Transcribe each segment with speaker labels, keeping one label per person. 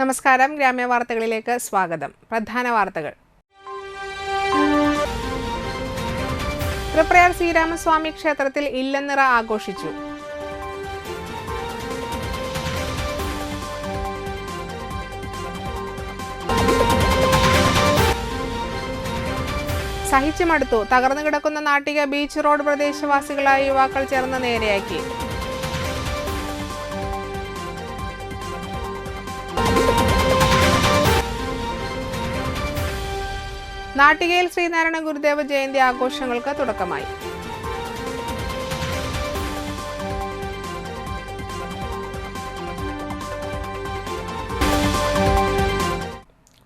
Speaker 1: നമസ്കാരം, ഗ്രാമ്യ വാർത്തകളിലേക്ക് സ്വാഗതം. പ്രധാന വാർത്തകൾ. തൃപ്രയാർ ശ്രീരാമസ്വാമി ക്ഷേത്രത്തിൽ ഇല്ലനിറ ആഘോഷിച്ചു. സഹിച്ചുമടുത്തു. തകർന്നു കിടക്കുന്ന നാട്ടിക ബീച്ച് റോഡ് പ്രദേശവാസികളായ യുവാക്കൾ ചേർന്ന് നേരെയാക്കി. നാട്ടികയിൽ ശ്രീനാരായണ ഗുരുദേവ ജയന്തി ആഘോഷങ്ങൾക്ക് തുടക്കമായി.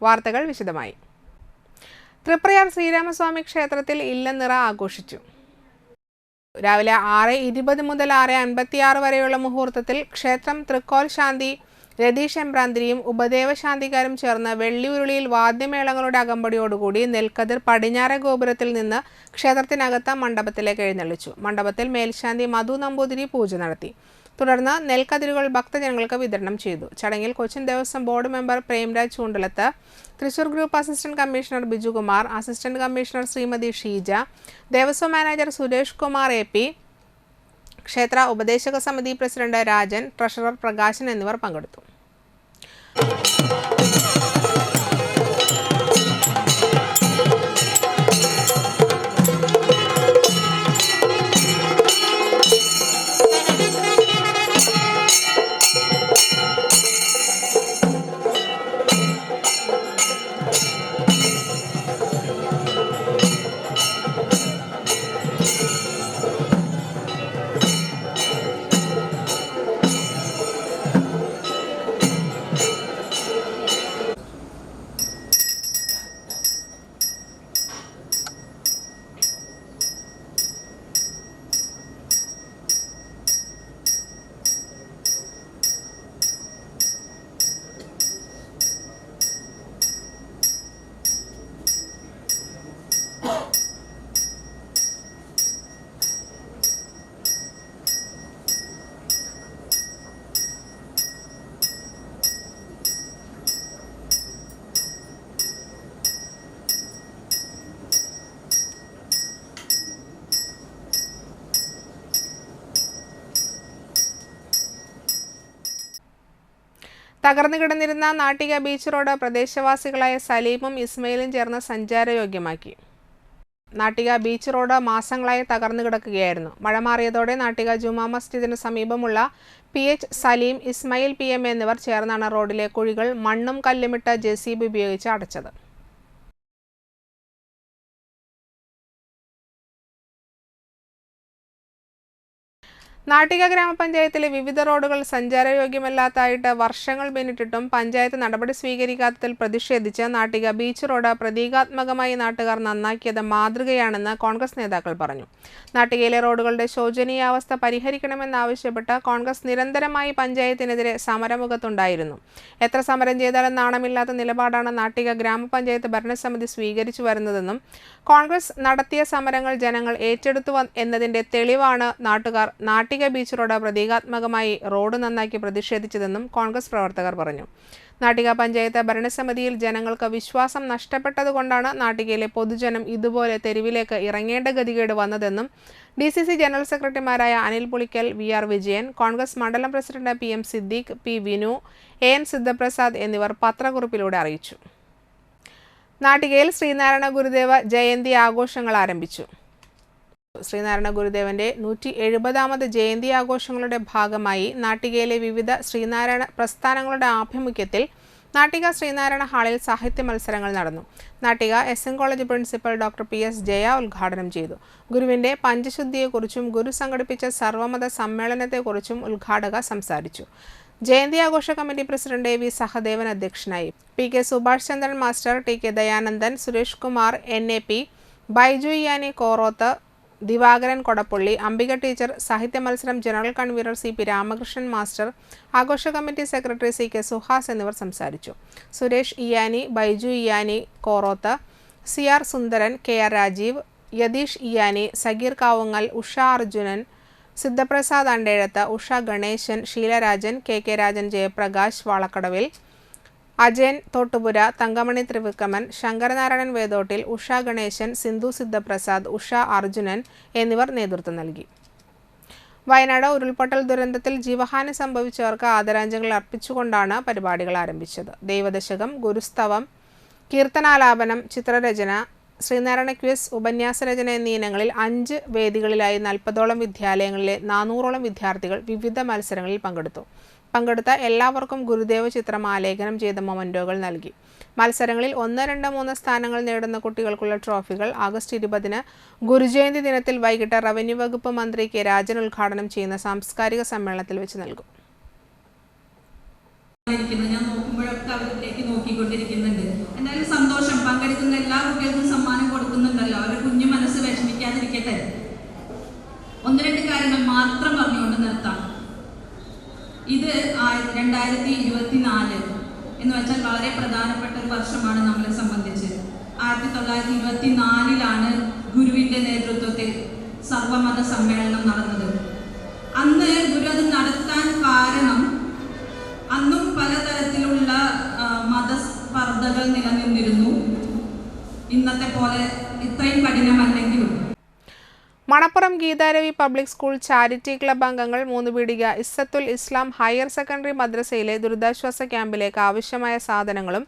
Speaker 1: വാർത്തകൾ വിശദമായി. തൃപ്രയാർ ശ്രീരാമസ്വാമി ക്ഷേത്രത്തിൽ ഇല്ലനിറ ആഘോഷിച്ചു. രാവിലെ 6:20 മുതൽ 6:56 വരെയുള്ള മുഹൂർത്തത്തിൽ ക്ഷേത്രം തൃക്കോൽ ശാന്തി രതീഷ് എമ്പ്രാന്തിരിയും ഉപദേവശാന്തിക്കാരും ചേർന്ന് വെള്ളിയുരുളിയിൽ വാദ്യമേളങ്ങളുടെ അകമ്പടിയോടുകൂടി നെൽക്കതിർ പടിഞ്ഞാറെ ഗോപുരത്തിൽ നിന്ന് ക്ഷേത്രത്തിനകത്ത് മണ്ഡപത്തിലേക്ക് എഴുന്നള്ളിച്ചു. മണ്ഡപത്തിൽ മേൽശാന്തി മധു നമ്പൂതിരി പൂജ നടത്തി. തുടർന്ന് നെൽക്കതിരുകൾ ഭക്തജനങ്ങൾക്ക് വിതരണം ചെയ്തു. ചടങ്ങിൽ Cochin Devaswom board member Premraj Choondalath, Thrissur group assistant commissioner Bijukumar, assistant commissioner Shrimati Sheeja, Devaswom manager Suresh Kumar AP, ക്ഷേത്ര ഉപദേശക സമിതി പ്രസിഡന്റ് രാജൻ, ട്രഷറർ പ്രകാശൻ എന്നിവർ പങ്കെടുത്തു. തകർന്നു കിടന്നിരുന്ന നാട്ടിക ബീച്ച് റോഡ് പ്രദേശവാസികളായ സലീമും ഇസ്മയിലും ചേർന്ന് സഞ്ചാരയോഗ്യമാക്കി. നാട്ടിക ബീച്ച് റോഡ് മാസങ്ങളായി തകർന്നു കിടക്കുകയായിരുന്നു. മഴ മാറിയതോടെ നാട്ടിക ജുമാ മസ്ജിദിന് സമീപമുള്ള PH സലീം, ഇസ്മയിൽ PM എന്നിവർ ചേർന്നാണ് റോഡിലെ കുഴികൾ മണ്ണും കല്ലുമിട്ട് JCB ഉപയോഗിച്ച് അടച്ചത്. നാട്ടിക ഗ്രാമപഞ്ചായത്തിലെ വിവിധ റോഡുകൾ സഞ്ചാരയോഗ്യമല്ലാത്തതായിട്ട് വർഷങ്ങൾ പിന്നിട്ടിട്ടും പഞ്ചായത്ത് നടപടി സ്വീകരിക്കാത്തതിൽ പ്രതിഷേധിച്ച് നാട്ടിക ബീച്ച് റോഡ് പ്രതീകാത്മകമായി നാട്ടുകാർ നന്നാക്കിയത് മാതൃകയാണെന്ന് കോൺഗ്രസ് നേതാക്കൾ പറഞ്ഞു. നാട്ടികയിലെ റോഡുകളുടെ ശോചനീയാവസ്ഥ പരിഹരിക്കണമെന്നാവശ്യപ്പെട്ട് കോൺഗ്രസ് നിരന്തരമായി പഞ്ചായത്തിനെതിരെ സമരമുഖത്തുണ്ടായിരുന്നു. എത്ര സമരം ചെയ്താലും നാണമില്ലാത്ത നിലപാടാണ് നാട്ടിക ഗ്രാമപഞ്ചായത്ത് ഭരണസമിതി സ്വീകരിച്ചു വരുന്നതെന്നും കോൺഗ്രസ് നടത്തിയ സമരങ്ങൾ ജനങ്ങൾ ഏറ്റെടുത്തു എന്നതിന്റെ തെളിവാണ് നാട്ടുകാർ നാട്ടിക ബീച്ച് റോഡ് പ്രതീകാത്മകമായി റോഡ് നന്നാക്കി പ്രതിഷേധിച്ചതെന്നും കോൺഗ്രസ് പ്രവർത്തകർ പറഞ്ഞു. നാട്ടിക പഞ്ചായത്ത് ഭരണസമിതിയിൽ ജനങ്ങൾക്ക് വിശ്വാസം നഷ്ടപ്പെട്ടതുകൊണ്ടാണ് നാട്ടികയിലെ പൊതുജനം ഇതുപോലെ തെരുവിലേക്ക് ഇറങ്ങേണ്ട ഗതികേട് വന്നതെന്നും DCC ജനറൽ സെക്രട്ടറിമാരായ അനിൽ പുളിക്കൽ, VR വിജയൻ, കോൺഗ്രസ് മണ്ഡലം president PM Siddique, P Vinu, AN Sidhaprasad എന്നിവർ പത്രക്കുറിപ്പിലൂടെ അറിയിച്ചു. നാട്ടികയിൽ ശ്രീനാരായണ ഗുരുദേവ ജയന്തി ആഘോഷങ്ങൾ ആരംഭിച്ചു. ശ്രീനാരായണ ഗുരുദേവന്റെ 170ാമത് ജയന്തി ആഘോഷങ്ങളുടെ ഭാഗമായി നാട്ടികയിലെ വിവിധ ശ്രീനാരായണ പ്രസ്ഥാനങ്ങളുടെ ആഭിമുഖ്യത്തിൽ നാട്ടിക ശ്രീനാരായണ ഹാളിൽ സാഹിത്യ മത്സരങ്ങൾ നടന്നു. Nattika SN college principal doctor PS Jaya ഉദ്ഘാടനം ചെയ്തു. ഗുരുവിന്റെ പഞ്ചശുദ്ധിയെക്കുറിച്ചും ഗുരു സംഘടിപ്പിച്ച സർവമത സമ്മേളനത്തെക്കുറിച്ചും ഉദ്ഘാടക സംസാരിച്ചു. ജയന്തി ആഘോഷ കമ്മിറ്റി പ്രസിഡന്റ് AV സഹദേവൻ അധ്യക്ഷനായി. PK Subhash Chandran master, TK Dayanandan, Suresh Kumar, NAP, Baiju Iyani Koroth, Divakaran Kodapally, Ambika teacher, സാഹിത്യ മത്സരം general convener CP Ramakrishnan master, ആഘോഷ കമ്മിറ്റി സെക്രട്ടറി CK സുഹാസ് എന്നിവർ സംസാരിച്ചു. സുരേഷ് ഇയാനി, ബൈജു ഇയാനി കോറോത്ത്, CR സുന്ദരൻ, KR രാജീവ്, യതീഷ് ഇയാനി, സഗീർ കാവുങ്ങൽ, ഉഷ അർജുനൻ, സിദ്ധപ്രസാദ് അണ്ടേഴത്ത്, ഉഷ ഗണേശൻ, ഷീലരാജൻ, KK രാജൻ, ജയപ്രകാശ് വാളക്കടവിൽ, അജയൻ തോട്ടുപുര, തങ്കമണി ത്രിവിക്രമൻ, ശങ്കരനാരായണൻ വേദോട്ടിൽ, ഉഷ ഗണേശൻ, സിന്ധു സിദ്ധപ്രസാദ്, ഉഷ അർജുനൻ എന്നിവർ നേതൃത്വം നൽകി. വയനാട് ഉരുൾപൊട്ടൽ ദുരന്തത്തിൽ ജീവഹാനി സംഭവിച്ചവർക്ക് ആദരാഞ്ജലികൾ അർപ്പിച്ചുകൊണ്ടാണ് പരിപാടികൾ ആരംഭിച്ചത്. ദൈവദശകം, ഗുരുസ്തവം, കീർത്തനാലാപനം, ചിത്രരചന, ശ്രീനാരായണ ക്വിസ്, ഉപന്യാസരചന എന്നീ ഇനങ്ങളിൽ 5 വേദികളിലായി 40ഓളം വിദ്യാലയങ്ങളിലെ 400ഓളം വിദ്യാർത്ഥികൾ വിവിധ മത്സരങ്ങളിൽ പങ്കെടുത്ത എല്ലാവർക്കും ഗുരുദേവ ചിത്രം ആലേഖനം ചെയ്ത മൊമന്റോകൾ നൽകി. മത്സരങ്ങളിൽ 1, 2, 3 സ്ഥാനങ്ങൾ നേടുന്ന കുട്ടികൾക്കുള്ള ട്രോഫികൾ ആഗസ്റ്റ് 20 ഗുരുജയന്തി ദിനത്തിൽ വൈകിട്ട് റവന്യൂ വകുപ്പ് മന്ത്രി കെ രാജൻ ഉദ്ഘാടനം ചെയ്യുന്ന സാംസ്കാരിക സമ്മേളനത്തിൽ വെച്ച് നൽകും.
Speaker 2: ഞാൻ നോക്കുമ്പോഴൊക്കെ അവരിലേക്ക് നോക്കിക്കൊണ്ടിരിക്കുന്നുണ്ട്. എന്തായാലും സന്തോഷം. പങ്കെടുക്കുന്ന എല്ലാ കുട്ടികൾക്കും സമ്മാനം കൊടുക്കുന്നുണ്ടല്ലോ. അവരുടെ കുഞ്ഞു മനസ്സ് വിഷമിക്കാതിരിക്കട്ടെ. 1-2 കാര്യങ്ങൾ മാത്രം പറഞ്ഞുകൊണ്ട് നിർത്താം. ഇത് 2024 എന്ന് വെച്ചാൽ വളരെ പ്രധാനപ്പെട്ട ഒരു വർഷമാണ് നമ്മളെ സംബന്ധിച്ച്. 1924 ഗുരുവിന്റെ നേതൃത്വത്തിൽ സർവമത സമ്മേളനം നടന്നത്. അന്ന് ഗുരു അത് നടത്താൻ കാരണം അന്നും പലതരത്തിലുള്ള മതസ്പർദ്ധകൾ നിലനിന്നിരുന്നു. ഇന്നത്തെ പോലെ ഇത്രയും കഠിനമല്ലെങ്കിലും.
Speaker 1: Manappuram Geetharavi public school charity club അംഗങ്ങൾ 3 പീടിക ഇസ്സത്തുൽ ഇസ്ലാം ഹയർ സെക്കൻഡറി മദ്രസയിലെ ദുരിതാശ്വാസ ക്യാമ്പിലേക്ക് ആവശ്യമായ സാധനങ്ങളും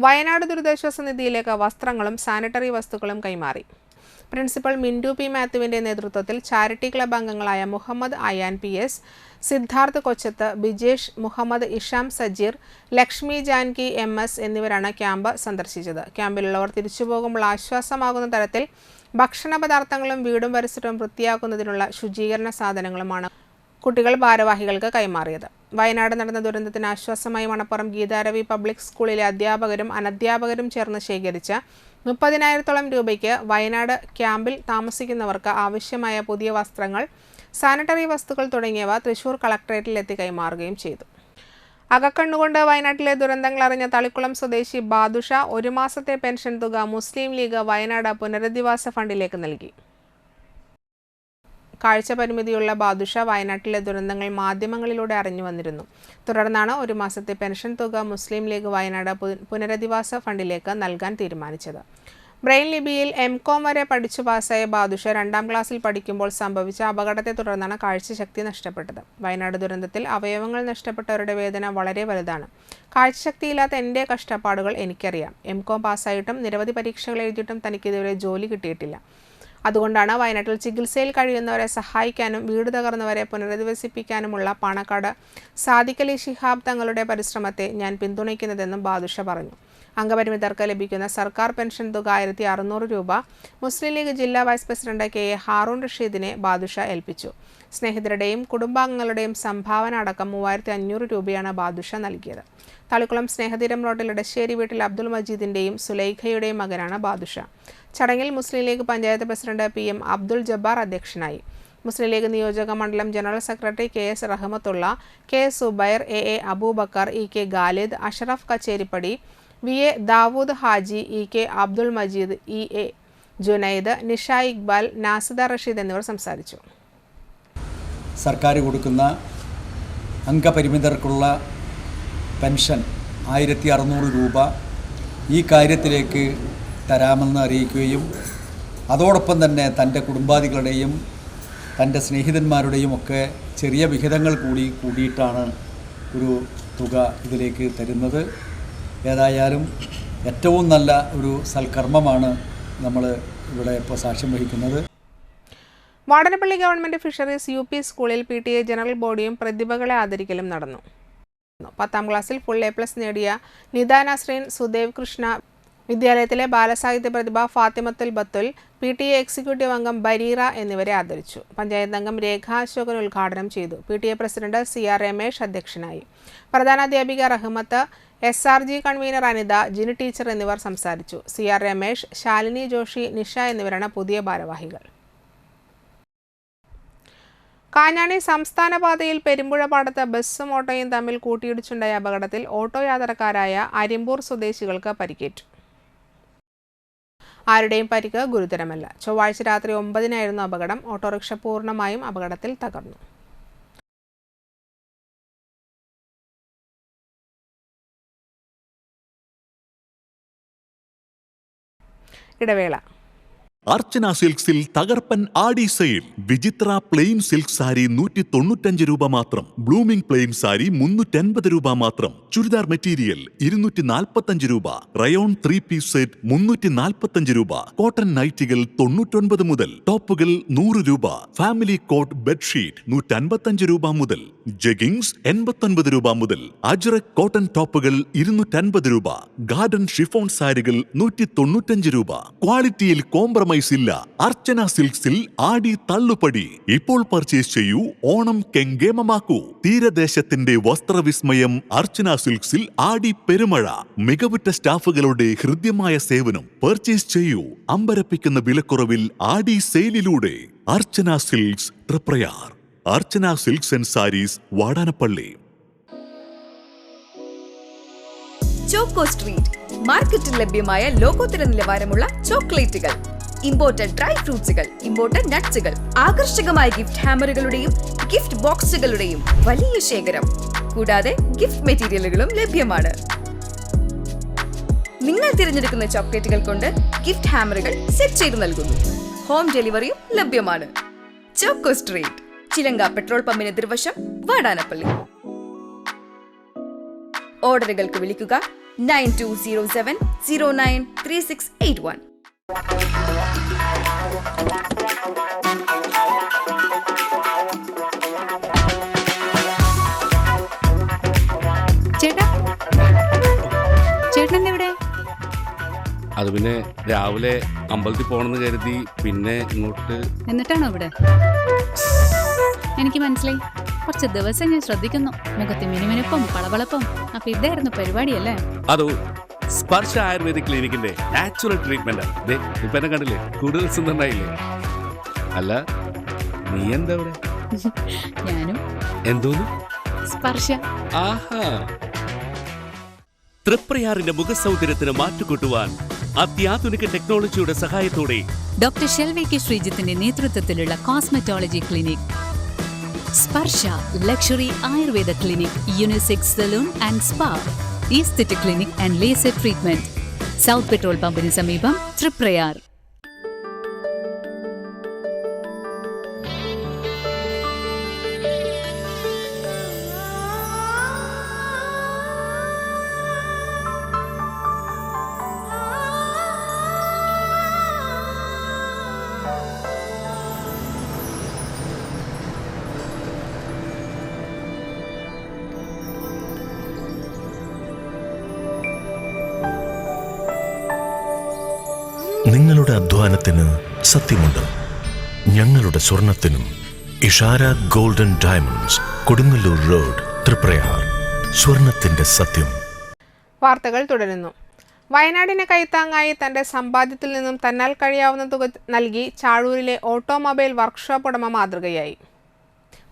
Speaker 1: വയനാട് ദുരിതാശ്വാസ നിധിയിലേക്ക് വസ്ത്രങ്ങളും സാനിറ്ററി വസ്തുക്കളും കൈമാറി. പ്രിൻസിപ്പൽ മിൻഡു പി മാത്യുവിന്റെ നേതൃത്വത്തിൽ ചാരിറ്റി ക്ലബ് അംഗങ്ങളായ മുഹമ്മദ് അയാൻ PS, സിദ്ധാർത്ഥ് കൊച്ചത്ത്, ബിജേഷ്, മുഹമ്മദ് ഇഷാം സജീർ, ലക്ഷ്മി ജാൻകി MS എന്നിവരാണ് ക്യാമ്പ് സന്ദർശിച്ചത്. ക്യാമ്പിലുള്ളവർ തിരിച്ചുപോകുമ്പോൾ ആശ്വാസമാകുന്ന തരത്തിൽ ഭക്ഷണ പദാർത്ഥങ്ങളും വീടും പരിസരവും വൃത്തിയാക്കുന്നതിനുള്ള ശുചീകരണ സാധനങ്ങളുമാണ് കുട്ടികൾ ഭാരവാഹികൾക്ക് കൈമാറിയത്. വയനാട് നടന്ന ദുരന്തത്തിന് ആശ്വാസമായി മണപ്പുറം ഗീതാരവി പബ്ലിക് സ്കൂളിലെ അധ്യാപകരും അനധ്യാപകരും ചേർന്ന് ശേഖരിച്ച 30,000-ഓളം രൂപയ്ക്ക് വയനാട് ക്യാമ്പിൽ താമസിക്കുന്നവർക്ക് ആവശ്യമായ പുതിയ വസ്ത്രങ്ങൾ, സാനിറ്ററി വസ്തുക്കൾ തുടങ്ങിയവ തൃശൂർ കളക്ടറേറ്റിൽ എത്തി കൈമാറുകയും ചെയ്തു. അകക്കണ്ണുകൊണ്ട് വയനാട്ടിലെ ദുരന്തങ്ങൾ അറിഞ്ഞ തളിക്കുളം സ്വദേശി ബാദുഷ 1 മാസത്തെ പെൻഷൻ തുക മുസ്ലിം ലീഗ് വയനാട് പുനരധിവാസ ഫണ്ടിലേക്ക് നൽകി. കാഴ്ച പരിമിതിയുള്ള ബാദുഷ വയനാട്ടിലെ ദുരന്തങ്ങൾ മാധ്യമങ്ങളിലൂടെ അറിഞ്ഞു വന്നിരുന്നു. തുടർന്നാണ് 1 മാസത്തെ പെൻഷൻ തുക മുസ്ലിം ലീഗ് വയനാട് പുനരധിവാസ ഫണ്ടിലേക്ക് നൽകാൻ തീരുമാനിച്ചത്. ബ്രെയിൻ ലിപിയിൽ M.Com വരെ പഠിച്ചു പാസ്സായ ബാദുഷ 2ാം ക്ലാസ്സിൽ പഠിക്കുമ്പോൾ സംഭവിച്ച അപകടത്തെ തുടർന്നാണ് കാഴ്ചശക്തി നഷ്ടപ്പെട്ടത്. വയനാട് ദുരന്തത്തിൽ അവയവങ്ങൾ നഷ്ടപ്പെട്ടവരുടെ വേദന വളരെ വലുതാണ്. കാഴ്ചശക്തിയില്ലാത്ത എൻ്റെ കഷ്ടപ്പാടുകൾ എനിക്കറിയാം. M.Com പാസ്സായിട്ടും നിരവധി പരീക്ഷകൾ എഴുതിയിട്ടും തനിക്കിതുവരെ ജോലി കിട്ടിയിട്ടില്ല. അതുകൊണ്ടാണ് വയനാട്ടിൽ ചികിത്സയിൽ കഴിയുന്നവരെ സഹായിക്കാനും വീട് തകർന്നവരെ പുനരധിവസിപ്പിക്കാനുമുള്ള പാണക്കാട് സാദിഖലി ശിഹാബ് തങ്ങളുടെ പരിശ്രമത്തെ ഞാൻ പിന്തുണയ്ക്കുന്നതെന്നും ബാദുഷ പറഞ്ഞു. അംഗപരിമിതർക്ക് ലഭിക്കുന്ന സർക്കാർ പെൻഷൻ തുക 1,600 രൂപ മുസ്ലിം ലീഗ് ജില്ലാ വൈസ് പ്രസിഡന്റ് KA ഹാറൂൺ റഷീദിനെ ബാദുഷ ഏൽപ്പിച്ചു. സ്നേഹിതരുടെയും കുടുംബാംഗങ്ങളുടെയും സംഭാവന അടക്കം 3,500 രൂപയാണ് ബാദുഷ നൽകിയത്. തളിക്കുളം സ്നേഹതീരം റോഡിൽ ഇടശ്ശേരി വീട്ടിൽ അബ്ദുൾ മജീദിന്റെയും സുലൈഖയുടെയും മകനാണ് ബാദുഷ. ചടങ്ങിൽ മുസ്ലിം ലീഗ് പഞ്ചായത്ത് പ്രസിഡന്റ് PM അബ്ദുൾ ജബ്ബാർ അധ്യക്ഷനായി. മുസ്ലിം ലീഗ് നിയോജക മണ്ഡലം general secretary KS Rahmathulla, K Subair, AA Aboobacker, EK Khalid, Ashraf Kacheripady, VA Dawood Haji, EK Abdul Majeed, EA Junaid, Nisha Iqbal, Nasida Rasheed എന്നിവർ സംസാരിച്ചു.
Speaker 3: സർക്കാർ കൊടുക്കുന്ന അംഗപരിമിതർക്കുള്ള പെൻഷൻ 1,600 രൂപ ഈ കാര്യത്തിലേക്ക് തരാമെന്ന് അറിയിക്കുകയും അതോടൊപ്പം തന്നെ തൻ്റെ കുടുംബാദികളുടെയും തൻ്റെ സ്നേഹിതന്മാരുടെയും ഒക്കെ ചെറിയ വിഹിതങ്ങൾ കൂടിയിട്ടാണ് ഒരു തുക ഇതിലേക്ക് തരുന്നത്. ഏതായാലും ഏറ്റവും നല്ല ഒരു സൽക്കർമ്മമാണ് നമ്മൾ ഇവിടെ ഇപ്പോൾ സാക്ഷ്യം വഹിക്കുന്നത്.
Speaker 1: വാടനപ്പള്ളി ഗവൺമെന്റ് ഫിഷറീസ് UP സ്കൂളിൽ PTA ജനറൽ ബോഡിയും പ്രതിഭകളെ ആദരിക്കലും നടന്നു. 10ാം ക്ലാസ്സിൽ ഫുൾ A+ നേടിയ നിദ നസ്രീൻ, സുദേവ് കൃഷ്ണ, വിദ്യാലയത്തിലെ ബാലസാഹിത്യ പ്രതിഭ ഫാത്തിമത്തുൽ ബത്തുൽ, PTA എക്സിക്യൂട്ടീവ് അംഗം ബരീറ എന്നിവരെ ആദരിച്ചു. പഞ്ചായത്ത് അംഗം രേഖ അശോകൻ ഉദ്ഘാടനം ചെയ്തു. PTA പ്രസിഡന്റ് CR രമേശ് അധ്യക്ഷനായി. പ്രധാനാധ്യാപിക Rahmath, SRG convener Anitha, Jini teacher എന്നിവർ സംസാരിച്ചു. CR രമേശ്, ശാലിനി ജോഷി, നിഷ എന്നിവരാണ് പുതിയ ഭാരവാഹികൾ. കാഞ്ഞാണി സംസ്ഥാന പാതയിൽ പെരുമ്പുഴ പാടത്ത് ബസ്സും ഓട്ടോയും തമ്മിൽ കൂട്ടിയിടിച്ചുണ്ടായ അപകടത്തിൽ ഓട്ടോ യാത്രക്കാരായ അരിമ്പൂർ സ്വദേശികൾക്ക് പരിക്കേറ്റു. ആരുടെയും പരിക്ക് ഗുരുതരമല്ല. ചൊവ്വാഴ്ച രാത്രി 9-നായിരുന്നു അപകടം. ഓട്ടോറിക്ഷ പൂർണ്ണമായും അപകടത്തിൽ തകർന്നു. ഇടവേള.
Speaker 4: അർച്ചന സിൽക്സിൽ തകർപ്പൻ ആടി സെയിൽ. വിചിത്ര പ്ലെയിൻ സിൽക്ക് സാരി 195 രൂപ മാത്രം. ബ്ലൂമിംഗ് പ്ലെയിൻ സാരി 350 രൂപ മാത്രം. ചുരിദാർ മെറ്റീരിയൽ 245 രൂപ. റയോൺ 3 പീസ് സെറ്റ് 345 രൂപ. കോട്ടൺ നൈറ്റികൾ 99 മുതൽ. ടോപ്പുകൾ 100 രൂപ. ഫാമിലി കോട്ട് ബെഡ്ഷീറ്റ് 155 രൂപ മുതൽ. ജഗിങ്സ് 89 രൂപ മുതൽ. അജ്രക് കോട്ടൺ ടോപ്പുകൾ 250 രൂപ. ഗാർഡൻ ഷിഫോൺ സാരികൾ 195 രൂപ. ക്വാളിറ്റിയിൽ കോംപ്രമൈസ് ഇല്ല. അർച്ചന സിൽക്സിൽ ആടി തള്ളുപടി. ഇപ്പോൾ പർച്ചേസ് ചെയ്യൂ, ഓണം കെങ്കേമമാക്കൂ. തീരദേശത്തിന്റെ വസ്ത്രവിസ്മയം അർച്ചന സിൽക്സിൽ ആടി പെരുമഴ. മികവുറ്റ സ്റ്റാഫുകളുടെ ഹൃദ്യമായ സേവനം. പർച്ചേസ് ചെയ്യൂ അമ്പരപ്പിക്കുന്ന വിലക്കുറവിൽ ആടി സെയിലിലൂടെ. Archana silks Triprayar. Archana silks and sarees Vadanappally.
Speaker 5: Choco Street മാർക്കറ്റിൽ ലഭ്യമായ ലോകോത്തര നിലവാരമുള്ള ചോക്ലേറ്റുകൾ, ഇമ്പോർട്ടഡ് ഡ്രൈ ഫ്രൂട്ട്സുകൾ, ഇമ്പോർട്ടഡ് നട്ട്സുകൾ, ആകർഷകമായ ഗിഫ്റ്റ് ഹാമറുകളുടെയും ഗിഫ്റ്റ് ബോക്സുകളുടെയും വലിയ ശേഖരം, കൂടാതെ ഗിഫ്റ്റ് മെറ്റീരിയലുകളും ലഭ്യമാണ്. നിങ്ങൾ തിരഞ്ഞെടുക്കുന്ന ചോക്ലേറ്റുകൾ കൊണ്ട് ഗിഫ്റ്റ് ഹാമറുകൾ സെറ്റ് ചെയ്ത് നൽകുന്നു. ഹോം ഡെലിവറിയും ലഭ്യമാണ്. ചോക്കോ സ്ട്രീറ്റ്, ചിലങ്ക പെട്രോൾ പമ്പിന് എതിർവശം, വാടാനപ്പള്ളി. ഓർഡറുകൾക്ക് വിളിക്കുക 9207093681.
Speaker 6: ചേട്ടൻ എവിടെ?
Speaker 7: അത് പിന്നെ രാവിലെ അമ്പലത്തിൽ പോണെന്ന് കരുതി പിന്നെ ഇങ്ങോട്ട്.
Speaker 6: എന്നിട്ടാണോ ഇവിടെ? എനിക്ക് മനസ്സിലായി. കുറച്ച് ദിവസം ഞാൻ ശ്രദ്ധിക്കുന്നു. മുഖത്തെ മിനുമിനുപ്പം പളവളപ്പം. അപ്പൊ ഇതായിരുന്നു പരിപാടിയല്ലേ?
Speaker 7: അതോ സ്പർശ ആയുർവേദിക് ക്ലിനിക്കിന്റെ നാച്ചുറൽ ട്രീറ്റ്മെന്റ്. ഇപ്പൊ എന്നെ കണ്ടില്ലേ, കൂടുതൽ സുന്ദരനായില്ലേ? അല്ല, നീ എന്താ ഇവിടെ?
Speaker 6: ഞാനും.
Speaker 7: എന്തോന്നു?
Speaker 6: സ്പർശ.
Speaker 7: ആഹാ. തൃപ്രയാറിന്റെ മുഖസൗന്ദര്യത്തിന് മാറ്റുകൂട്ടുവാൻ അത്യാധുനിക ടെക്നോളജിയുടെ സഹായത്തോടെ
Speaker 6: ഡോക്ടർ ഷെൽവി കെ ശ്രീജിത്തിന്റെ നേതൃത്വത്തിലുള്ള cosmetology clinic Sparsha luxury Ayurveda clinic, unisex salon and spa, aesthetic clinic and laser treatment, south petrol പമ്പിന് സമീപം, തൃപ്രയാർ.
Speaker 8: നിങ്ങളുടെ അധ്വാനത്തിന് സത്യമുണ്ട്. ഞങ്ങളുടെ സ്വർണത്തിനും. Ishara golden diamonds, Kodungallur road, Triprayar. സ്വർണത്തിന്റെ സത്യം.
Speaker 1: വാർത്തകൾ തുടരുന്നു. വയനാടിന് കൈത്താങ്ങായി തന്റെ സമ്പാദ്യത്തിൽ നിന്നും തന്നാൽ കഴിയാവുന്ന തുക നൽകി ചാഴൂരിലെ ഓട്ടോമൊബൈൽ വർക്ക്ഷോപ്പ് ഉടമ മാതൃകയായി.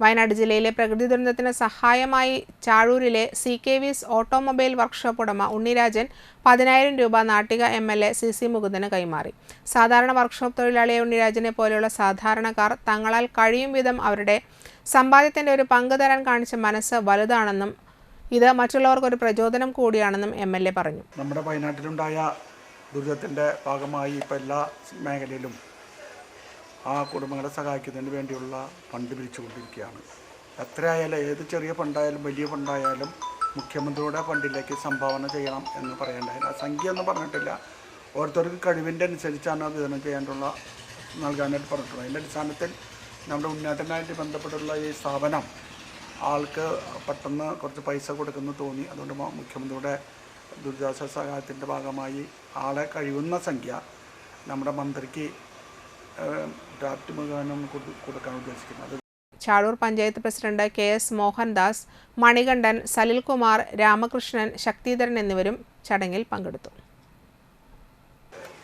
Speaker 1: വയനാട് ജില്ലയിലെ പ്രകൃതി ദുരന്തത്തിന് സഹായമായി ചാഴൂരിലെ CKV's ഓട്ടോമൊബൈൽ വർക്ക്ഷോപ്പ് ഉടമ ഉണ്ണിരാജൻ 10,000 രൂപ നാട്ടിക MLA CC മുകുന്ദന് കൈമാറി. സാധാരണ വർക്ക്ഷോപ്പ് തൊഴിലാളിയെ ഉണ്ണിരാജനെ പോലെയുള്ള സാധാരണക്കാർ തങ്ങളാൽ കഴിയും വിധം അവരുടെ സമ്പാദ്യത്തിന്റെ ഒരു പങ്ക് തരാൻ കാണിച്ച മനസ്സ് വലുതാണെന്നും ഇത് മറ്റുള്ളവർക്കൊരു പ്രചോദനം കൂടിയാണെന്നും MLA പറഞ്ഞു.
Speaker 9: നമ്മുടെ വയനാട്ടിലുണ്ടായ ദുരിതത്തിൻ്റെ ഭാഗമായി ഇപ്പോൾ എല്ലാ മേഖലയിലും ആ കുടുംബങ്ങളെ സഹായിക്കുന്നതിന് വേണ്ടിയുള്ള ഫണ്ട് പിരിച്ചുകൊണ്ടിരിക്കുകയാണ്. എത്രയായാലും ഏത് ചെറിയ ഫണ്ടായാലും വലിയ ഫണ്ടായാലും മുഖ്യമന്ത്രിയുടെ ഫണ്ടിലേക്ക് സംഭാവന ചെയ്യണം എന്ന് പറയേണ്ടതിന് സംഖ്യ ഒന്നും പറഞ്ഞിട്ടില്ല. ഓരോരുത്തർക്ക് കഴിവിൻ്റെ അനുസരിച്ചാണ് വിതരണം ചെയ്യാനുള്ള നൽകാനായിട്ട് പറഞ്ഞിട്ടുള്ളത്. അതിൻ്റെ അടിസ്ഥാനത്തിൽ നമ്മുടെ ഉന്നേറ്റനായിട്ട് ബന്ധപ്പെട്ടുള്ള ഈ സ്ഥാപനം ആൾക്ക് പെട്ടെന്ന് കുറച്ച് പൈസ കൊടുക്കുന്നു തോന്നി. അതുകൊണ്ട് മുഖ്യമന്ത്രിയുടെ ദുരിതാശ്വാസ സഹായത്തിൻ്റെ ഭാഗമായി ആളെ കഴിയുന്ന സംഖ്യ നമ്മുടെ മന്ത്രിക്ക് ഡ്രാഫ്റ്റ് മുഖാനം കൊടുക്കാൻ ഉദ്ദേശിക്കുന്നത്.
Speaker 1: ചാഴൂർ പഞ്ചായത്ത് പ്രസിഡന്റ് KS മോഹൻദാസ്, മണികണ്ഠൻ, സലിൽകുമാർ, രാമകൃഷ്ണൻ, ശക്തിധരൻ എന്നിവരും ചടങ്ങിൽ പങ്കെടുത്തു.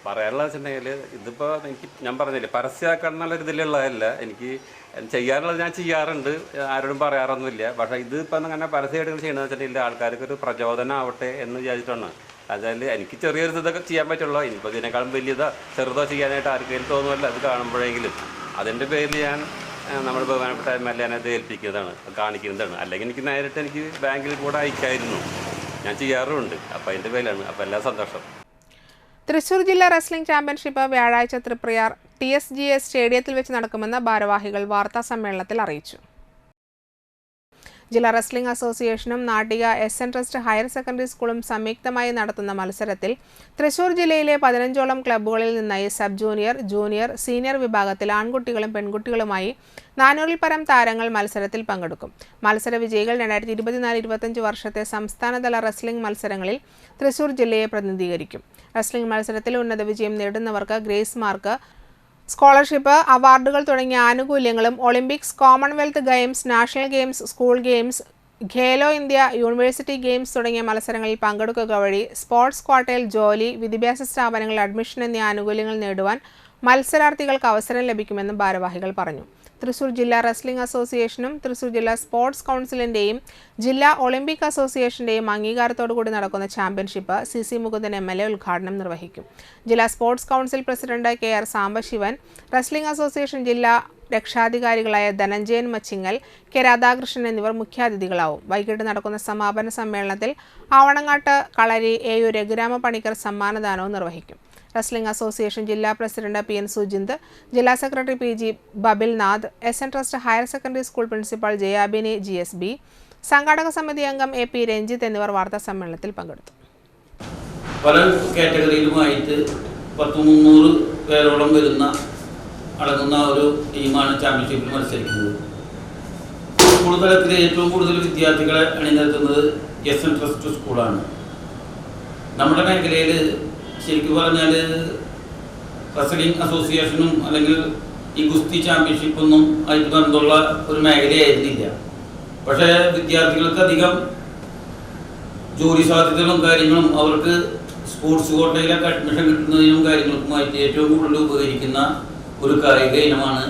Speaker 10: പറയാനുള്ള വെച്ചിട്ടുണ്ടെങ്കിൽ ഇതിപ്പോൾ ഞാൻ പറഞ്ഞില്ലേ, പരസ്യമാക്കാനുള്ള ഒരു ഇതിലുള്ളതല്ല. എനിക്ക് ചെയ്യാറുള്ളത് ഞാൻ ചെയ്യാറുണ്ട്, ആരോടും പറയാറൊന്നുമില്ല. പക്ഷേ ഇതിപ്പോൾ അങ്ങനെ പരസ്യമായിട്ട് ചെയ്യണമെന്ന് വെച്ചിട്ടുണ്ടെങ്കിൽ ആൾക്കാർക്ക് ഒരു പ്രചോദനം ആവട്ടെ എന്ന് വിചാരിച്ചിട്ടാണ്. അതായത് എനിക്ക് ചെറിയൊരു ഇതൊക്കെ ചെയ്യാൻ പറ്റുള്ളൂ. ഇനിയിപ്പോൾ ഇതിനേക്കാളും വലിയതോ ചെറുതോ ചെയ്യാനായിട്ട് ആർക്കെങ്കിലും തോന്നുമല്ല അത് കാണുമ്പോഴെങ്കിലും. അതിൻ്റെ പേരിൽ ഞാൻ നമ്മുടെ ബഹുമാനപ്പെട്ട MLA അത് ഏൽപ്പിക്കുന്നതാണ്, കാണിക്കുന്നതാണ്. അല്ലെങ്കിൽ എനിക്ക് നേരിട്ട് എനിക്ക് ബാങ്കിൽ കൂടെ അയക്കായിരുന്നു, ഞാൻ ചെയ്യാറുമുണ്ട്. അപ്പോൾ അതിൻ്റെ പേരിലാണ്. അപ്പോൾ എല്ലാ സന്തോഷം.
Speaker 1: തൃശൂർ ജില്ലാ റെസ്ലിംഗ് ചാമ്പ്യൻഷിപ്പ് വ്യാഴാഴ്ച തൃപ്രയാർ TSGS സ്റ്റേഡിയത്തിൽ വെച്ച് നടക്കുമെന്ന് ഭാരവാഹികൾ വാർത്താസമ്മേളനത്തിൽ അറിയിച്ചു. ജില്ലാ റെസ്ലിംഗ് അസോസിയേഷനും Nattika SN trust higher secondary സ്കൂളും സംയുക്തമായി നടത്തുന്ന മത്സരത്തിൽ തൃശൂർ ജില്ലയിലെ 15ഓളം ക്ലബ്ബുകളിൽ നിന്നായി സബ് ജൂനിയർ, ജൂനിയർ, സീനിയർ വിഭാഗത്തിൽ ആൺകുട്ടികളും പെൺകുട്ടികളുമായി 400-ൽ പരം താരങ്ങൾ മത്സരത്തിൽ പങ്കെടുക്കും. മത്സര വിജയികൾ 2024-25 വർഷത്തെ സംസ്ഥാനതല റെസ്ലിംഗ് മത്സരങ്ങളിൽ തൃശൂർ ജില്ലയെ പ്രതിനിധീകരിക്കും. റെസ്ലിംഗ് മത്സരത്തിൽ ഉന്നത വിജയം നേടുന്നവർക്ക് ഗ്രേസ് മാർക്ക്, സ്കോളർഷിപ്പ്, അവാർഡുകൾ തുടങ്ങിയ ആനുകൂല്യങ്ങളും Olympics, Commonwealth games, national games, school games, Khelo India, university games തുടങ്ങിയ മത്സരങ്ങളിൽ പങ്കെടുക്കുക വഴി സ്പോർട്സ് ക്വാട്ടയിൽ ജോലി, വിദ്യാഭ്യാസ സ്ഥാപനങ്ങളിൽ അഡ്മിഷൻ എന്നീ ആനുകൂല്യങ്ങൾ നേടുവാൻ മത്സരാർത്ഥികൾക്ക് അവസരം ലഭിക്കുമെന്നും ഭാരവാഹികൾ പറഞ്ഞു. തൃശൂർ ജില്ലാ റെസ്ലിംഗ് അസോസിയേഷനും തൃശൂർ ജില്ലാ സ്പോർട്സ് കൗൺസിലിൻ്റെയും ജില്ലാ ഒളിമ്പിക് അസോസിയേഷൻ്റെയും അംഗീകാരത്തോടുകൂടി നടക്കുന്ന ചാമ്പ്യൻഷിപ്പ് CC മുകുന്ദൻ MLA ഉദ്ഘാടനം നിർവഹിക്കും. ജില്ലാ sports council president KR Sambasivan, wrestling association ജില്ലാ രക്ഷാധികാരികളായ ധനഞ്ജയൻ മച്ചിങ്ങൽ, K രാധാകൃഷ്ണൻ എന്നിവർ മുഖ്യാതിഥികളാവും. വൈകിട്ട് നടക്കുന്ന സമാപന സമ്മേളനത്തിൽ ആവണങ്ങാട്ട് കളരി AU രഘുരാമ പണിക്കർ സമ്മാനദാനവും നിർവഹിക്കും. റെസ്ലിംഗ് അസോസിയേഷൻ ജില്ലാ പ്രസിഡന്റ് PN സുജിന്ത്, ജില്ലാ secretary PG ബബിൽനാഥ്, SN trust higher secondary school principal Jayabini GSB, സംഘാടക സമിതി അംഗം AP രഞ്ജിത്ത് എന്നിവർ വാർത്താ സമ്മേളനത്തിൽ പങ്കെടുത്തു.
Speaker 11: പല കാറ്റഗറിയിലുമായിട്ട് 300 പേരോളം അടങ്ങുന്ന ഒരു ടീമാണ് ചാമ്പ്യൻഷിപ്പിൽ മത്സരിക്കുന്നത്. സ്കൂൾ തലത്തിൽ ഏറ്റവും കൂടുതൽ വിദ്യാർത്ഥികളെ അണിനിരത്തുന്നത് SN ട്രസ്റ്റ് സ്കൂളാണ്. നമ്മുടെ മേഖലയിൽ ശരിക്കും പറഞ്ഞാൽ റെസ്ലിംഗ് അസോസിയേഷനും അല്ലെങ്കിൽ ഈ ഗുസ്തി ചാമ്പ്യൻഷിപ്പൊന്നും ആയിട്ട് ബന്ധമുള്ള ഒരു മേഖലയായിരുന്നില്ല. പക്ഷേ വിദ്യാർത്ഥികൾക്ക് അധികം ജോലി സാധ്യതകളും കാര്യങ്ങളും അവർക്ക് സ്പോർട്സ് കോട്ടയിലൊക്കെ അഡ്മിഷൻ കിട്ടുന്നതിനും കാര്യങ്ങൾക്കുമായിട്ട് ഏറ്റവും കൂടുതൽ ഉപകരിക്കുന്ന ഒരു കായിക ഇനമാണ്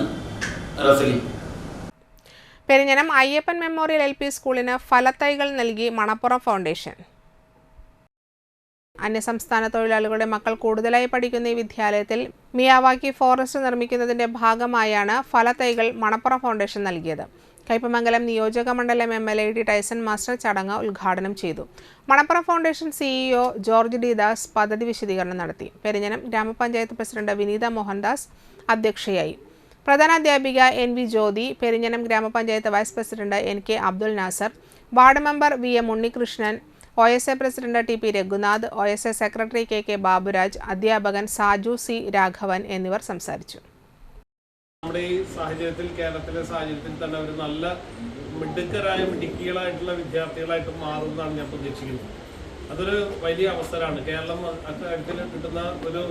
Speaker 11: wrestling.
Speaker 1: Perinjanam Ayyappan memorial LP സ്കൂളിന് ഫലത്തൈകൾ നൽകി മണപ്പുറം ഫൗണ്ടേഷൻ. അന്യസംസ്ഥാന തൊഴിലാളികളുടെ മക്കൾ കൂടുതലായി പഠിക്കുന്ന ഈ വിദ്യാലയത്തിൽ മിയാവാക്കി ഫോറസ്റ്റ് നിർമ്മിക്കുന്നതിന്റെ ഭാഗമായാണ് ഫലത്തൈകൾ മണപ്പുറം ഫൗണ്ടേഷൻ നൽകിയത്. കയ്പമംഗലം നിയോജക മണ്ഡലം MLA ടി ടൈസൺ മാസ്റ്റർ ചടങ്ങ് ഉദ്ഘാടനം ചെയ്തു. Manappuram foundation CEO George D. Das പദ്ധതി വിശദീകരണം നടത്തി. പെരിഞ്ഞനം ഗ്രാമപഞ്ചായത്ത് പ്രസിഡന്റ് വിനീത മോഹൻദാസ് അധ്യക്ഷയായി. പ്രധാനാധ്യാപിക NV Jyothi, Perinjanam grama panchayat vice president NK Abdul Nasser, ward member VM Unnikrishnan, OSA president TP Raghunath, OSA secretary KK Baburaj, അധ്യാപകൻ സാജു C. രാഘവൻ എന്നിവർ സംസാരിച്ചു.
Speaker 12: നമ്മുടെ ഈ സാഹചര്യത്തിൽ, കേരളത്തിലെ സാഹചര്യത്തിൽ തന്നെ ഒരു നല്ല മിടുക്കികളായിട്ടുള്ള വിദ്യാർത്ഥികളായിട്ട് മാറുമെന്നാണ് ഞാൻ പ്രതീക്ഷിക്കുന്നത്. അതൊരു വലിയ അവസരമാണ്. കേരളം അക്കാര്യത്തിൽ കിട്ടുന്ന ഒരു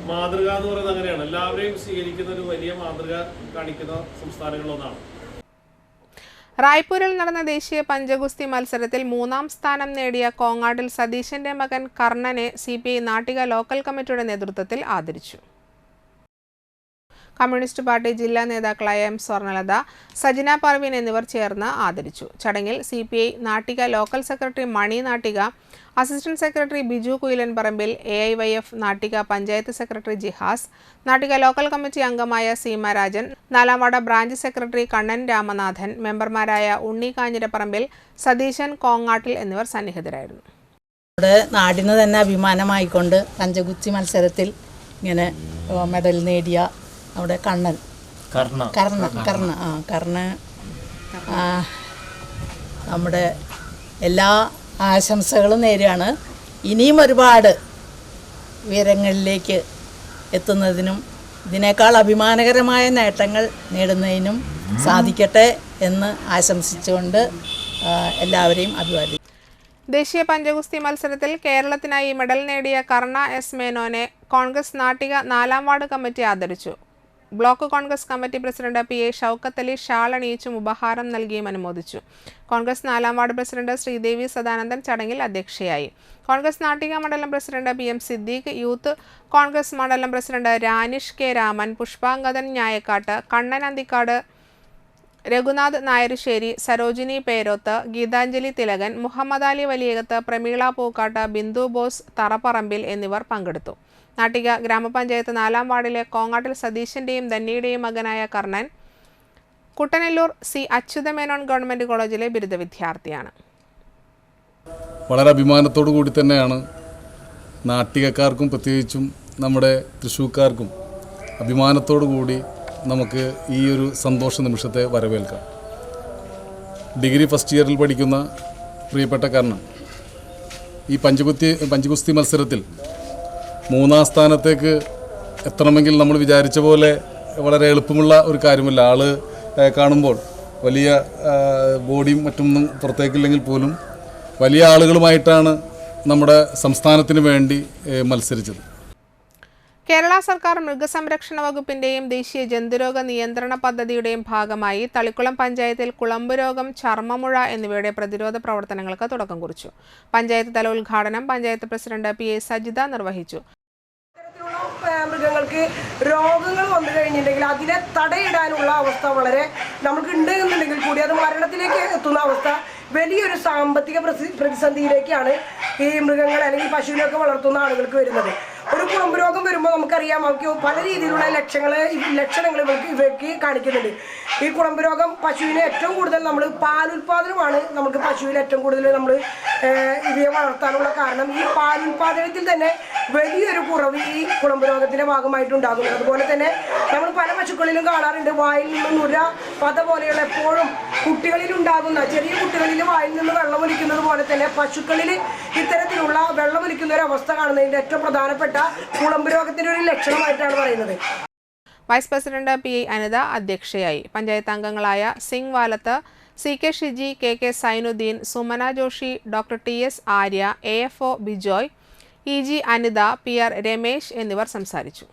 Speaker 12: മാതൃക എന്ന് പറയുന്നത് അങ്ങനെയാണ്. എല്ലാവരെയും സ്വീകരിക്കുന്ന ഒരു വലിയ മാതൃക കാണിക്കുന്ന സംസ്ഥാനങ്ങളൊന്നാണ്.
Speaker 1: റായ്പൂരിൽ നടന്ന ദേശീയ പഞ്ചഗുസ്തി മത്സരത്തിൽ 3ാം സ്ഥാനം നേടിയ കോങ്ങാട്ടിൽ സതീശന്റെ മകൻ കർണനെ CPI നാട്ടിക ലോക്കൽ കമ്മിറ്റിയുടെ നേതൃത്വത്തിൽ ആദരിച്ചു. കമ്മ്യൂണിസ്റ്റ് പാർട്ടി ജില്ലാ നേതാക്കളായ M. സ്വർണലത, സജിന പർവീൻ എന്നിവർ ചേർന്ന് ആദരിച്ചു. ചടങ്ങിൽ CPI Nattika local secretary Mani Nattika, assistant secretary Biju Kuyilan Parambil, AIYF Nattika panchayat secretary Jihas, Nattika local committee അംഗമായ സീമ രാജൻ, 4ാം ward branch secretary Kannan Ramanathan, മെമ്പർമാരായ ഉണ്ണി കാഞ്ഞിരപ്പറമ്പിൽ, സതീശൻ കോങ്ങാട്ടിൽ എന്നിവർ സന്നിഹിതരായിരുന്നു.
Speaker 13: നമ്മുടെ നാടിന് തന്നെ അഭിമാനമായിക്കൊണ്ട് പഞ്ചഗുസ്തി മത്സരത്തിൽ ഇങ്ങനെ മെഡൽ നേടിയ നമ്മുടെ കർണ നമ്മുടെ എല്ലാ ആശംസകളും നേരെയാണ്. ഇനിയും ഒരുപാട് ഉയരങ്ങളിലേക്ക് എത്തുന്നതിനും ഇതിനേക്കാൾ അഭിമാനകരമായ നേട്ടങ്ങൾ നേടുന്നതിനും സാധിക്കട്ടെ എന്ന് ആശംസിച്ചുകൊണ്ട് എല്ലാവരെയും അഭിവാദ്യം.
Speaker 1: ദേശീയ പഞ്ചഗുസ്തി മത്സരത്തിൽ കേരളത്തിനായി മെഡൽ നേടിയ കർണ S. മേനോനെ കോൺഗ്രസ് നാട്ടിക 4ാം വാർഡ് കമ്മിറ്റി ആദരിച്ചു. Block Congress committee president PA Shoukath Ali ഷാൾ അണിയിച്ചും ഉപഹാരം നൽകിയും അനുമോദിച്ചു. കോൺഗ്രസ് 4ാം വാർഡ് പ്രസിഡന്റ് ശ്രീദേവി സദാനന്ദൻ ചടങ്ങിൽ അധ്യക്ഷയായി. കോൺഗ്രസ് നാട്ടിക മണ്ഡലം president PM Siddique, youth Congress മണ്ഡലം പ്രസിഡന്റ് രാനിഷ് K. രാമൻ, പുഷ്പാങ്കദൻ ഞായക്കാട്ട്, കണ്ണൻ അന്തിക്കാട്, രഘുനാഥ് നായരുശ്ശേരി, സരോജിനി പേരോത്ത്, ഗീതാഞ്ജലി തിലകൻ, മുഹമ്മദ് അലി വലിയകത്ത്, പ്രമീള പൂക്കാട്ട്, ബിന്ദു ബോസ് തറപ്പറമ്പിൽ എന്നിവർ പങ്കെടുത്തു. നാട്ടിക ഗ്രാമപഞ്ചായത്ത് 4ാം വാർഡിലെ കോങ്ങാട്ടിൽ സതീശന്റെയും ധന്യയുടെയും മകനായ കർണൻ കുട്ടനെല്ലൂർ C. അച്യുതമേനോൻ ഗവൺമെന്റ് കോളേജിലെ ബിരുദ വിദ്യാർത്ഥിയാണ്.
Speaker 14: വളരെ അഭിമാനത്തോടു കൂടി തന്നെയാണ് നാട്ടികക്കാർക്കും പ്രത്യേകിച്ചും നമ്മുടെ തൃശ്ശൂർക്കാർക്കും അഭിമാനത്തോടു കൂടി നമുക്ക് ഈ ഒരു സന്തോഷ നിമിഷത്തെ വരവേൽക്കാം. ഡിഗ്രി ഫസ്റ്റ് ഇയറിൽ പഠിക്കുന്ന പ്രിയപ്പെട്ട കാരണം ഈ പഞ്ചഗുസ്തി മത്സരത്തിൽ 3ാം സ്ഥാനത്തേക്ക് എത്തണമെങ്കിൽ നമ്മൾ വിചാരിച്ച പോലെ വളരെ എളുപ്പമുള്ള ഒരു കാര്യമല്ല. ആൾ കാണുമ്പോൾ വലിയ ബോഡിയും മറ്റൊന്നും പുറത്തേക്കില്ലെങ്കിൽ പോലും വലിയ ആളുകളുമായിട്ടാണ് നമ്മുടെ സംസ്ഥാനത്തിന് വേണ്ടി മത്സരിച്ചത്.
Speaker 1: കേരള സർക്കാർ മൃഗസംരക്ഷണ വകുപ്പിന്റെയും ദേശീയ ജന്തുരോഗ നിയന്ത്രണ പദ്ധതിയുടെയും ഭാഗമായി തളിക്കുളം പഞ്ചായത്തിൽ കുളമ്പ് രോഗം, ചർമ്മമുഴ എന്നിവയുടെ പ്രതിരോധ പ്രവർത്തനങ്ങൾക്ക് തുടക്കം കുറിച്ചു. പഞ്ചായത്ത് തല ഉദ്ഘാടനം പഞ്ചായത്ത് പ്രസിഡന്റ് PA സജിത നിർവഹിച്ചു.
Speaker 15: മൃഗങ്ങൾക്ക് രോഗങ്ങൾ വന്നു കഴിഞ്ഞിട്ടുണ്ടെങ്കിൽ അതിനെ തടയിടാനുള്ള അവസ്ഥ വളരെ നമുക്കുണ്ട് എന്നുണ്ടെങ്കിൽ കൂടി അത് മരണത്തിലേക്ക് എത്തുന്ന അവസ്ഥ വലിയൊരു സാമ്പത്തിക പ്രതിസന്ധിയിലേക്കാണ് ഈ മൃഗങ്ങൾ അല്ലെങ്കിൽ പശുവിനൊക്കെ വളർത്തുന്ന ആളുകൾക്ക് വരുന്നത്. ഒരു കുളമ്പ് രോഗം വരുമ്പോൾ നമുക്കറിയാം അവർക്ക് പല രീതിയിലുള്ള ലക്ഷണങ്ങൾ ഇവയ്ക്ക് കാണിക്കുന്നുണ്ട്. ഈ കുളമ്പ് രോഗം പശുവിന് ഏറ്റവും കൂടുതൽ നമ്മൾ പാലുൽപാദനമാണ് നമുക്ക് പശുവിന് ഏറ്റവും കൂടുതൽ നമ്മൾ ഇവയെ വളർത്താനുള്ള കാരണം. ഈ പാലുൽപാദനത്തിൽ തന്നെ വലിയൊരു കുറവ് ഈ കുളമ്പ് രോഗത്തിന്റെ ഭാഗമായിട്ടുണ്ടാകുന്നു. അതുപോലെ തന്നെ നമ്മൾ പല പശുക്കളിലും കാണാറുണ്ട് വായിൽ നിന്ന് നുര പത പോലെയുള്ള എപ്പോഴും കുട്ടികളിലുണ്ടാകുന്ന ചെറിയ കുട്ടികളിൽ വായിൽ നിന്ന് വെള്ളമൊലിക്കുന്നത് പോലെ തന്നെ പശുക്കളിൽ ഇത്തരത്തിലുള്ള വെള്ളമൊലിക്കുന്ന ഒരു അവസ്ഥ കാണുന്നതിന്റെ ഏറ്റവും പ്രധാനപ്പെട്ട കുളമ്പ് രോഗത്തിന്റെ ഒരു ലക്ഷണമായിട്ടാണ് പറയുന്നത്.
Speaker 1: വൈസ് പ്രസിഡന്റ് PI അനിത അധ്യക്ഷയായി. പഞ്ചായത്ത് അംഗങ്ങളായ Singh Valath, CK Shiji, KK Sainudheen, Sumana Joshi, doctor TS Arya, AFO Bijoy, EG Anitha, PR Ramesh എന്നിവർ സംസാരിച്ചു.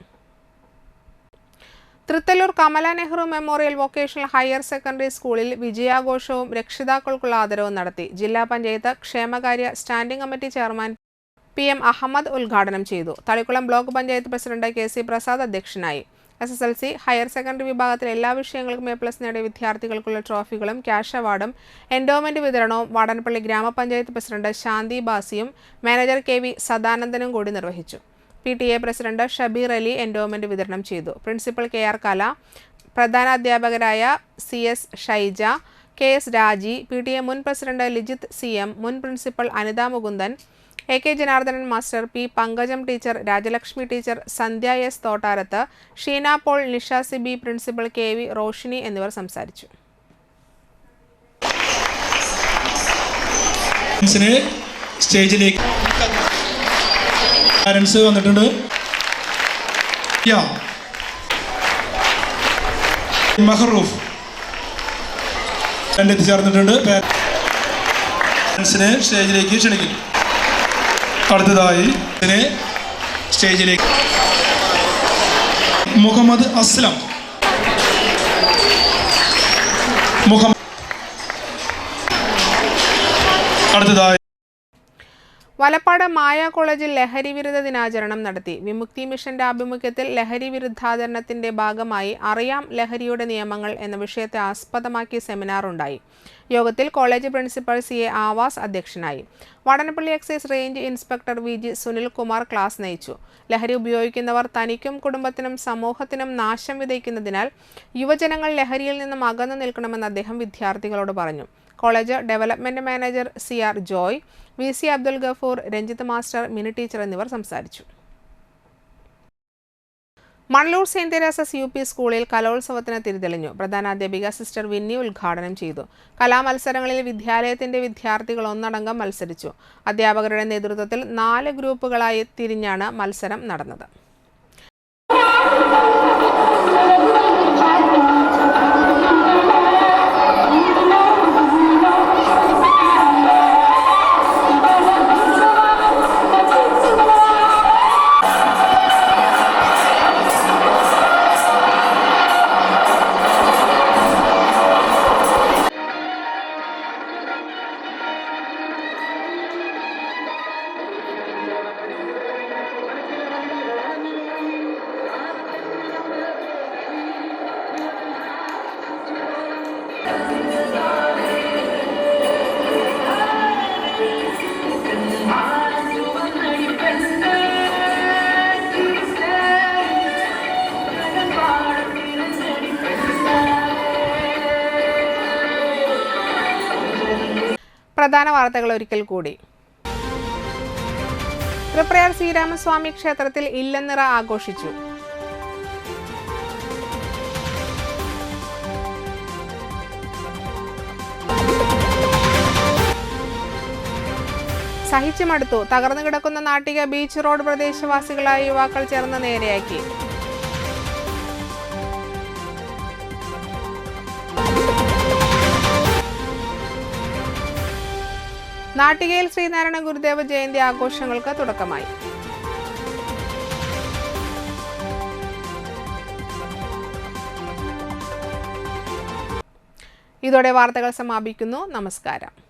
Speaker 1: Thrithallur Kamala Nehru memorial vocational higher secondary സ്കൂളിൽ വിജയാഘോഷവും രക്ഷിതാക്കൾക്കുള്ള ആദരവും നടത്തി. ജില്ലാ പഞ്ചായത്ത് ക്ഷേമകാര്യ standing committee chairman PM Ahammed ഉദ്ഘാടനം ചെയ്തു. Thalikkulam block panchayat president KC Prasad അധ്യക്ഷനായി. SSLC ഹയർ സെക്കൻഡറി വിഭാഗത്തിൽ എല്ലാ വിഷയങ്ങൾക്കും A+ നേടിയ വിദ്യാർത്ഥികൾക്കുള്ള ട്രോഫികളും ക്യാഷ് അവാർഡും എൻഡോമെന്റ് വിതരണവും വാടാനപ്പള്ളി ഗ്രാമപഞ്ചായത്ത് പ്രസിഡന്റ് ശാന്തി ബാസിയും മാനേജർ KV സദാനന്ദനും കൂടി നിർവഹിച്ചു. PTA president Shabeer Ali endowment വിതരണം ചെയ്തു. പ്രിൻസിപ്പൽ KR കല, പ്രധാന അധ്യാപകരായ CS Shaija, KS Raji, PTA മുൻ പ്രസിഡന്റ് ലിജിത്ത് CM, മുൻ principal Anitha Mukundan, AK Janardhanan master, P Pankajam teacher, Rajalakshmi teacher, Sandhya S Thottarath, Sheena Paul, Nisha Sibi, principal KV Roshini എന്നിവർ സംസാരിച്ചു.
Speaker 16: സ്റ്റേജിലേക്ക് പാരൻസ് വന്നിട്ടുണ്ട്. മഹറൂഫ് എത്തിച്ചേർന്നിട്ടുണ്ട്. പാരൻസിനെ സ്റ്റേജിലേക്ക് ക്ഷണിക്കുന്നു. അടുത്തതായി സ്റ്റേജിലേക്ക് മുഹമ്മദ് അസ്ലം. അടുത്തതായി
Speaker 1: വലപ്പാട് മായ കോളേജിൽ ലഹരി വിരുദ്ധ ദിനാചരണം നടത്തി. വിമുക്തി മിഷന്റെ ആഭിമുഖ്യത്തിൽ ലഹരി വിരുദ്ധാചരണത്തിന്റെ ഭാഗമായി അറിയാം ലഹരിയുടെ നിയമങ്ങൾ എന്ന വിഷയത്തെ ആസ്പദമാക്കി സെമിനാർ ഉണ്ടായി. യോഗത്തിൽ കോളേജ് പ്രിൻസിപ്പൽ CA ആവാസ് അധ്യക്ഷനായി. Vadanappally excise range inspector VG Sunilkumar class നയിച്ചു. ലഹരി ഉപയോഗിക്കുന്നവർ തനിക്കും കുടുംബത്തിനും സമൂഹത്തിനും നാശം വിതയ്ക്കുന്നതിനാൽ യുവജനങ്ങൾ ലഹരിയിൽ നിന്നും അകന്നു നിൽക്കണമെന്ന് അദ്ദേഹം വിദ്യാർത്ഥികളോട് പറഞ്ഞു. College development manager CR Joy, VC Abdul Gafoor, Ranjith master, mini teacher എന്നിവർ സംസാരിച്ചു. മണലൂർ സെന്റ് തെരേസസ് UP സ്കൂളിൽ കലോത്സവത്തിന് തിരിതെളിഞ്ഞു. പ്രധാനാധ്യാപിക സിസ്റ്റർ വിന്നി ഉദ്ഘാടനം ചെയ്തു. കലാമത്സരങ്ങളിൽ വിദ്യാലയത്തിന്റെ വിദ്യാർത്ഥികൾ ഒന്നടങ്കം മത്സരിച്ചു. അധ്യാപകരുടെ നേതൃത്വത്തിൽ 4 ഗ്രൂപ്പുകളായി തിരിഞ്ഞാണ് മത്സരം നടന്നത്. പ്രധാന വാർത്തകൾ ഒരിക്കൽ കൂടി. തൃപ്രയാർ ശ്രീരാമസ്വാമി ക്ഷേത്രത്തിൽ ഇല്ലനിറ ആഘോഷിച്ചു. സഹിച്ചുമടുത്തു. തകർന്നു കിടക്കുന്ന നാട്ടിക ബീച്ച് റോഡ് പ്രദേശവാസികളായ യുവാക്കൾ ചേർന്ന് നേരെയാക്കി. നാട്ടികയിൽ ശ്രീനാരായണ ഗുരുദേവ ജയന്തി ആഘോഷങ്ങൾക്ക് തുടക്കമായി. ഇതോടെ വാർത്തകൾ സമാപിക്കുന്നു. നമസ്കാരം.